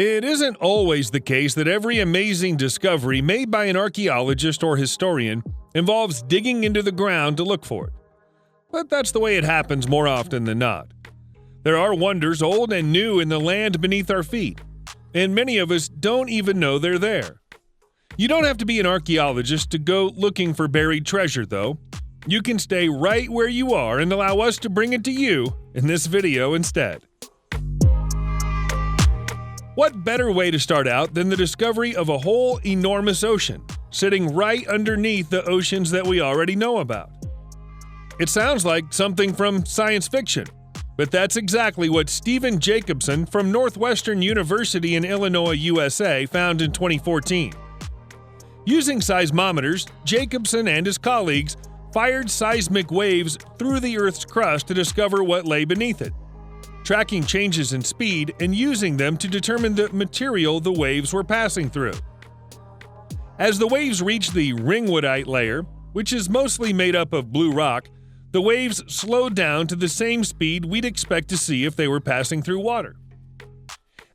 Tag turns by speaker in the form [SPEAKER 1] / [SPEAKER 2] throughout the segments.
[SPEAKER 1] It isn't always the case that every amazing discovery made by an archaeologist or historian involves digging into the ground to look for it. But that's the way it happens more often than not. There are wonders old and new in the land beneath our feet, and many of us don't even know they're there. You don't have to be an archaeologist to go looking for buried treasure, though. You can stay right where you are and allow us to bring it to you in this video instead. What better way to start out than the discovery of a whole enormous ocean, sitting right underneath the oceans that we already know about? It sounds like something from science fiction, but that's exactly what Stephen Jacobson from Northwestern University in Illinois, USA found in 2014. Using seismometers, Jacobson and his colleagues fired seismic waves through the Earth's crust to discover what lay beneath it, tracking changes in speed and using them to determine the material the waves were passing through. As the waves reached the ringwoodite layer, which is mostly made up of blue rock, the waves slowed down to the same speed we'd expect to see if they were passing through water.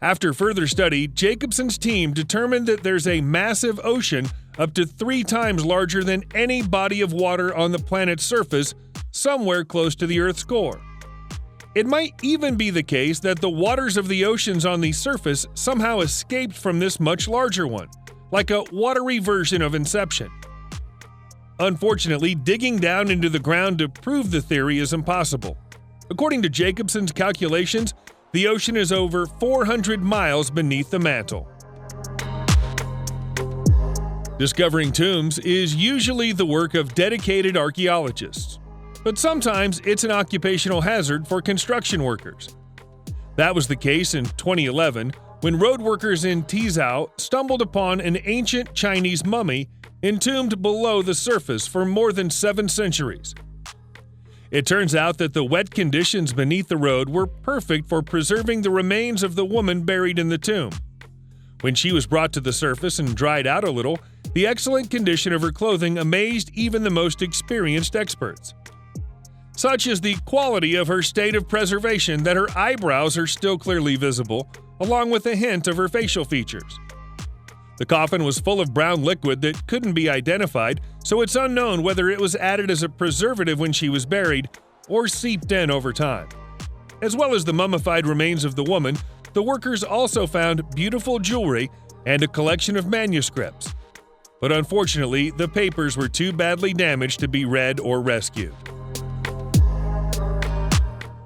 [SPEAKER 1] After further study, Jacobson's team determined that there's a massive ocean up to 3 times larger than any body of water on the planet's surface somewhere close to the Earth's core. It might even be the case that the waters of the oceans on the surface somehow escaped from this much larger one, like a watery version of Inception. Unfortunately, digging down into the ground to prove the theory is impossible. According to Jacobson's calculations, the ocean is over 400 miles beneath the mantle. Discovering tombs is usually the work of dedicated archaeologists, but sometimes it's an occupational hazard for construction workers. That was the case in 2011 when road workers in Tizhou stumbled upon an ancient Chinese mummy entombed below the surface for more than 7 centuries. It turns out that the wet conditions beneath the road were perfect for preserving the remains of the woman buried in the tomb. When she was brought to the surface and dried out a little, the excellent condition of her clothing amazed even the most experienced experts. Such is the quality of her state of preservation that her eyebrows are still clearly visible, along with a hint of her facial features. The coffin was full of brown liquid that couldn't be identified, so it's unknown whether it was added as a preservative when she was buried or seeped in over time. As well as the mummified remains of the woman, the workers also found beautiful jewelry and a collection of manuscripts. But unfortunately, the papers were too badly damaged to be read or rescued.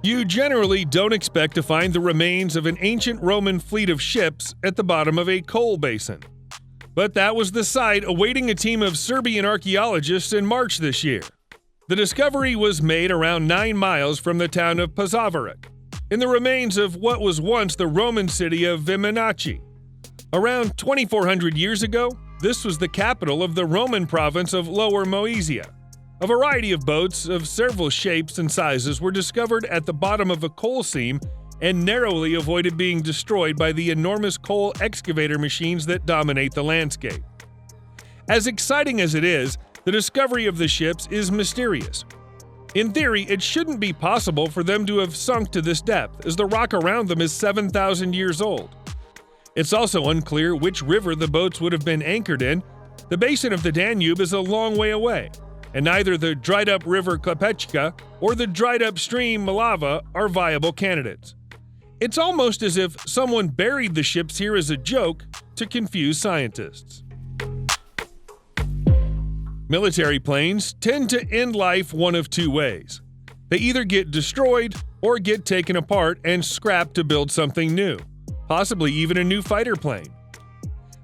[SPEAKER 1] You generally don't expect to find the remains of an ancient Roman fleet of ships at the bottom of a coal basin. But that was the sight awaiting a team of Serbian archaeologists in March this year. The discovery was made around 9 miles from the town of Pazavarak, in the remains of what was once the Roman city of Viminaci. Around 2,400 years ago, this was the capital of the Roman province of Lower Moesia. A variety of boats of several shapes and sizes were discovered at the bottom of a coal seam and narrowly avoided being destroyed by the enormous coal excavator machines that dominate the landscape. As exciting as it is, the discovery of the ships is mysterious. In theory, it shouldn't be possible for them to have sunk to this depth, as the rock around them is 7,000 years old. It's also unclear which river the boats would have been anchored in. The basin of the Danube is a long way away, and neither the dried-up river Klepechka or the dried-up stream Malava are viable candidates. It's almost as if someone buried the ships here as a joke to confuse scientists. Military planes tend to end life one of 2 ways. They either get destroyed or get taken apart and scrapped to build something new, possibly even a new fighter plane.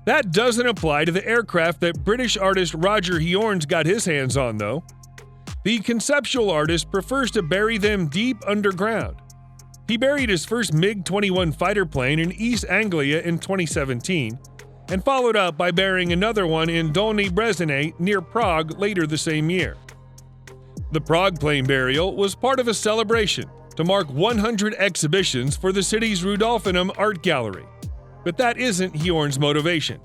[SPEAKER 1] That doesn't apply to the aircraft that British artist Roger Hiorns got his hands on, though. The conceptual artist prefers to bury them deep underground. He buried his first MiG-21 fighter plane in East Anglia in 2017, and followed up by burying another one in Dolny Brezine near Prague later the same year. The Prague plane burial was part of a celebration to mark 100 exhibitions for the city's Rudolfinum Art Gallery, but that isn't Hiorn's motivation.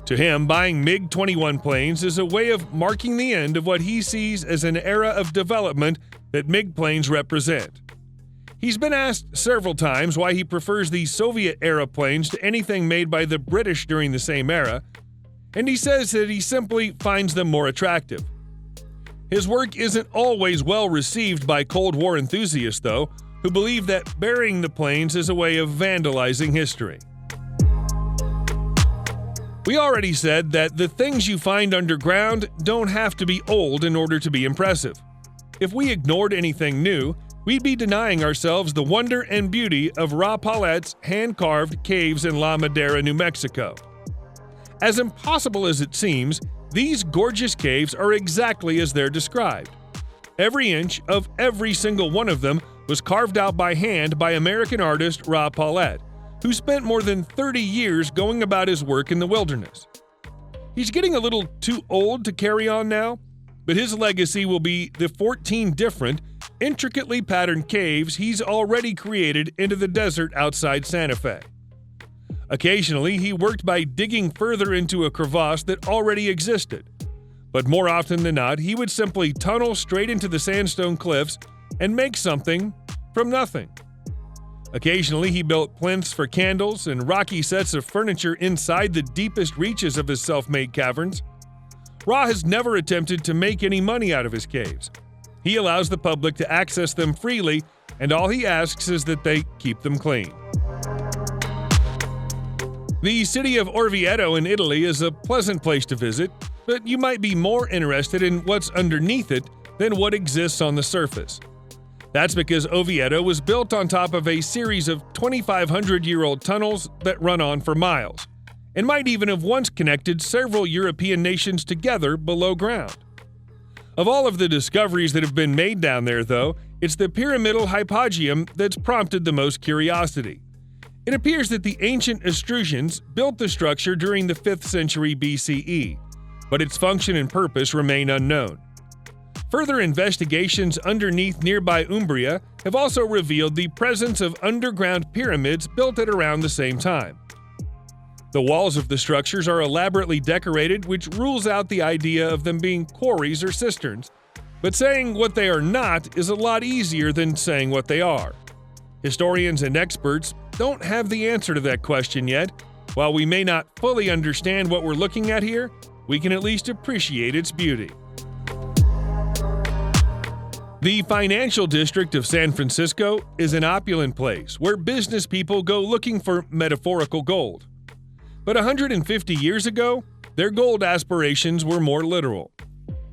[SPEAKER 1] To him, buying MiG-21 planes is a way of marking the end of what he sees as an era of development that MiG planes represent. He's been asked several times why he prefers the Soviet-era planes to anything made by the British during the same era, and he says that he simply finds them more attractive. His work isn't always well received by Cold War enthusiasts, though, who believe that burying the planes is a way of vandalizing history. We already said that the things you find underground don't have to be old in order to be impressive. If we ignored anything new, we'd be denying ourselves the wonder and beauty of Ra Paulette's hand-carved caves in La Madera, New Mexico. As impossible as it seems, these gorgeous caves are exactly as they're described. Every inch of every single one of them was carved out by hand by American artist Ra Paulette, who spent more than 30 years going about his work in the wilderness. He's getting a little too old to carry on now, but his legacy will be the 14 different, intricately patterned caves he's already created into the desert outside Santa Fe. Occasionally, he worked by digging further into a crevasse that already existed, but more often than not, he would simply tunnel straight into the sandstone cliffs and make something from nothing. Occasionally, he built plinths for candles and rocky sets of furniture inside the deepest reaches of his self-made caverns. Ra has never attempted to make any money out of his caves. He allows the public to access them freely, and all he asks is that they keep them clean. The city of Orvieto in Italy is a pleasant place to visit, but you might be more interested in what's underneath it than what exists on the surface. That's because Oviedo was built on top of a series of 2,500-year-old tunnels that run on for miles, and might even have once connected several European nations together below ground. Of all of the discoveries that have been made down there, though, it's the pyramidal hypogeum that's prompted the most curiosity. It appears that the ancient Etruscans built the structure during the 5th century BCE, but its function and purpose remain unknown. Further investigations underneath nearby Umbria have also revealed the presence of underground pyramids built at around the same time. The walls of the structures are elaborately decorated, which rules out the idea of them being quarries or cisterns, but saying what they are not is a lot easier than saying what they are. Historians and experts don't have the answer to that question yet. While we may not fully understand what we're looking at here, we can at least appreciate its beauty. The financial district of San Francisco is an opulent place where business people go looking for metaphorical gold. But 150 years ago, their gold aspirations were more literal.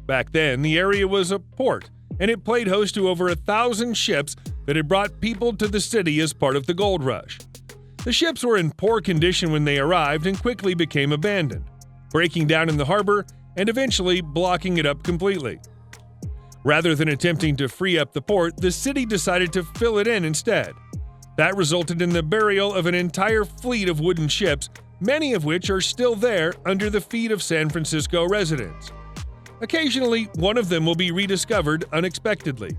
[SPEAKER 1] Back then, the area was a port, and it played host to over 1,000 ships that had brought people to the city as part of the gold rush. The ships were in poor condition when they arrived and quickly became abandoned, breaking down in the harbor and eventually blocking it up completely. Rather than attempting to free up the port, the city decided to fill it in instead. That resulted in the burial of an entire fleet of wooden ships, many of which are still there under the feet of San Francisco residents. Occasionally, one of them will be rediscovered unexpectedly,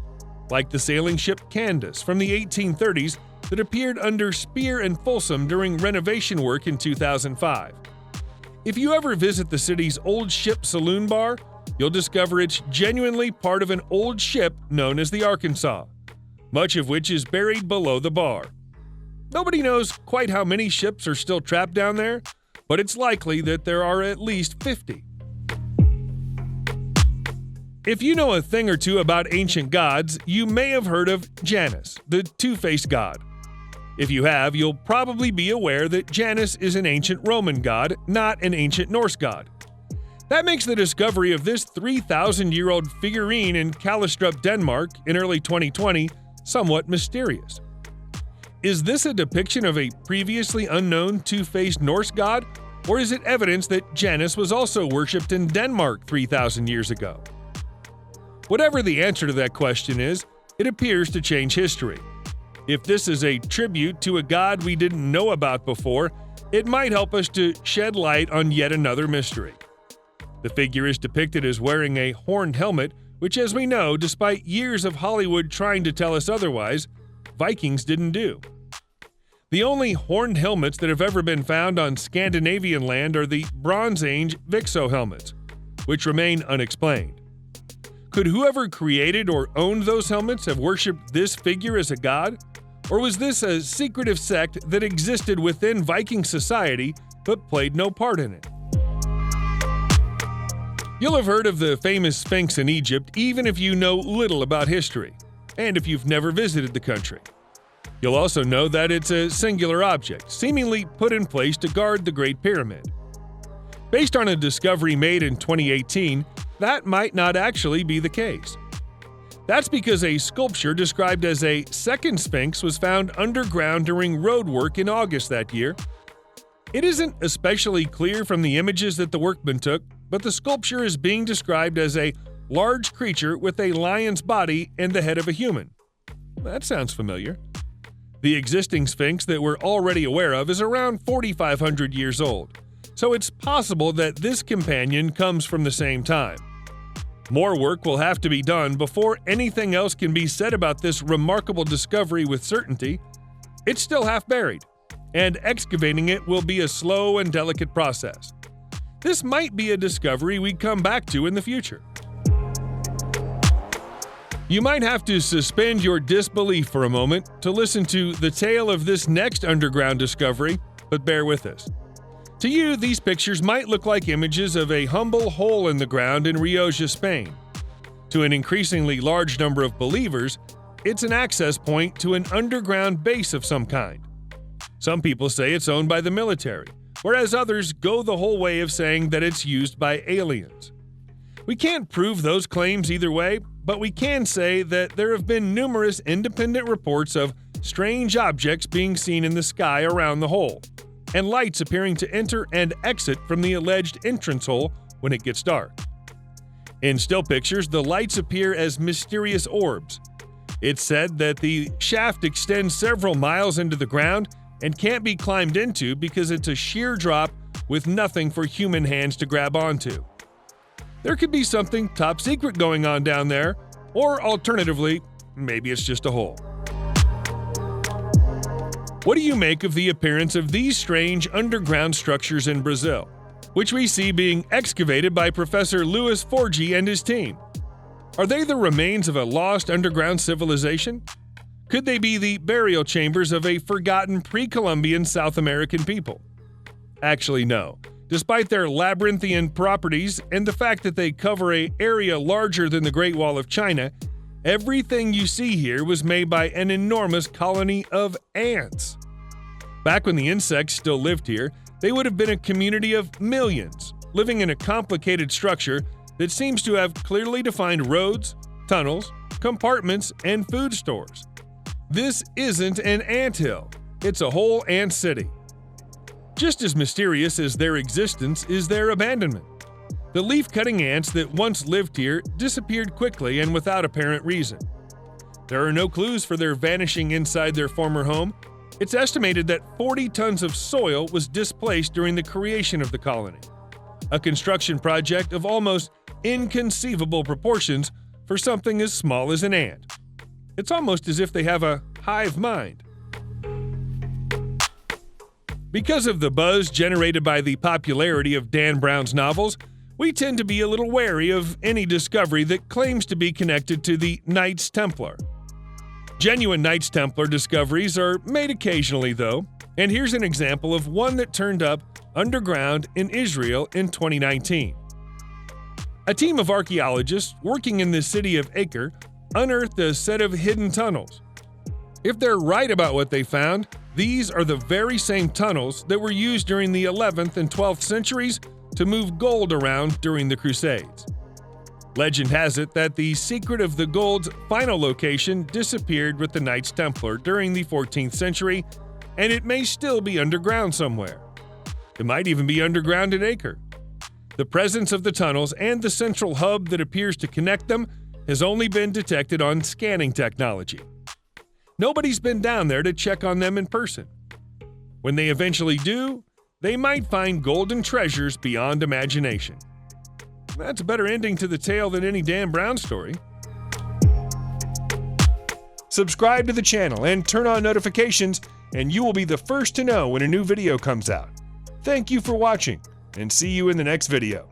[SPEAKER 1] like the sailing ship Candace from the 1830s that appeared under Spear and Folsom during renovation work in 2005. If you ever visit the city's old ship saloon bar, you'll discover it's genuinely part of an old ship known as the Arkansas, much of which is buried below the bar. Nobody knows quite how many ships are still trapped down there, but it's likely that there are at least 50. If you know a thing or two about ancient gods, you may have heard of Janus, the two-faced god. If you have, you'll probably be aware that Janus is an ancient Roman god, not an ancient Norse god. That makes the discovery of this 3,000-year-old figurine in Kallastrup, Denmark, in early 2020 somewhat mysterious. Is this a depiction of a previously unknown two-faced Norse god, or is it evidence that Janus was also worshipped in Denmark 3,000 years ago? Whatever the answer to that question is, it appears to change history. If this is a tribute to a god we didn't know about before, it might help us to shed light on yet another mystery. The figure is depicted as wearing a horned helmet, which, as we know, despite years of Hollywood trying to tell us otherwise, Vikings didn't do. The only horned helmets that have ever been found on Scandinavian land are the Bronze Age Vixo helmets, which remain unexplained. Could whoever created or owned those helmets have worshipped this figure as a god? Or was this a secretive sect that existed within Viking society but played no part in it? You'll have heard of the famous Sphinx in Egypt even if you know little about history, and if you've never visited the country. You'll also know that it's a singular object, seemingly put in place to guard the Great Pyramid. Based on a discovery made in 2018, that might not actually be the case. That's because a sculpture described as a second Sphinx was found underground during road work in August that year. It isn't especially clear from the images that the workmen took, but the sculpture is being described as a large creature with a lion's body and the head of a human. That sounds familiar. The existing Sphinx that we're already aware of is around 4,500 years old, so it's possible that this companion comes from the same time. More work will have to be done before anything else can be said about this remarkable discovery with certainty. It's still half buried, and excavating it will be a slow and delicate process. This might be a discovery we come back to in the future. You might have to suspend your disbelief for a moment to listen to the tale of this next underground discovery, but bear with us. To you, these pictures might look like images of a humble hole in the ground in Rioja, Spain. To an increasingly large number of believers, it's an access point to an underground base of some kind. Some people say it's owned by the military, whereas others go the whole way of saying that it's used by aliens. We can't prove those claims either way, but we can say that there have been numerous independent reports of strange objects being seen in the sky around the hole, and lights appearing to enter and exit from the alleged entrance hole when it gets dark. In still pictures, the lights appear as mysterious orbs. It's said that the shaft extends several miles into the ground and can't be climbed into because it's a sheer drop with nothing for human hands to grab onto. There could be something top secret going on down there, or alternatively, maybe it's just a hole. What do you make of the appearance of these strange underground structures in Brazil, which we see being excavated by Professor Luis Forgi and his team? Are they the remains of a lost underground civilization? Could they be the burial chambers of a forgotten pre-Columbian South American people? Actually, no. Despite their labyrinthian properties and the fact that they cover an area larger than the Great Wall of China, everything you see here was made by an enormous colony of ants. Back when the insects still lived here, they would have been a community of millions, living in a complicated structure that seems to have clearly defined roads, tunnels, compartments, and food stores. This isn't an anthill, it's a whole ant city. Just as mysterious as their existence is their abandonment. The leaf-cutting ants that once lived here disappeared quickly and without apparent reason. There are no clues for their vanishing inside their former home. It's estimated that 40 tons of soil was displaced during the creation of the colony, a construction project of almost inconceivable proportions for something as small as an ant. It's almost as if they have a hive mind. Because of the buzz generated by the popularity of Dan Brown's novels, we tend to be a little wary of any discovery that claims to be connected to the Knights Templar. Genuine Knights Templar discoveries are made occasionally, though, and here's an example of one that turned up underground in Israel in 2019. A team of archaeologists working in the city of Acre unearthed a set of hidden tunnels. If they're right about what they found, these are the very same tunnels that were used during the 11th and 12th centuries to move gold around during the Crusades. Legend has it that the secret of the gold's final location disappeared with the Knights Templar during the 14th century, and it may still be underground somewhere. It might even be underground in Acre. The presence of the tunnels and the central hub that appears to connect them has only been detected on scanning technology. Nobody's been down there to check on them in person. When they eventually do, they might find golden treasures beyond imagination. That's a better ending to the tale than any Dan Brown story. Subscribe to the channel and turn on notifications, and you will be the first to know when a new video comes out. Thank you for watching, and see you in the next video.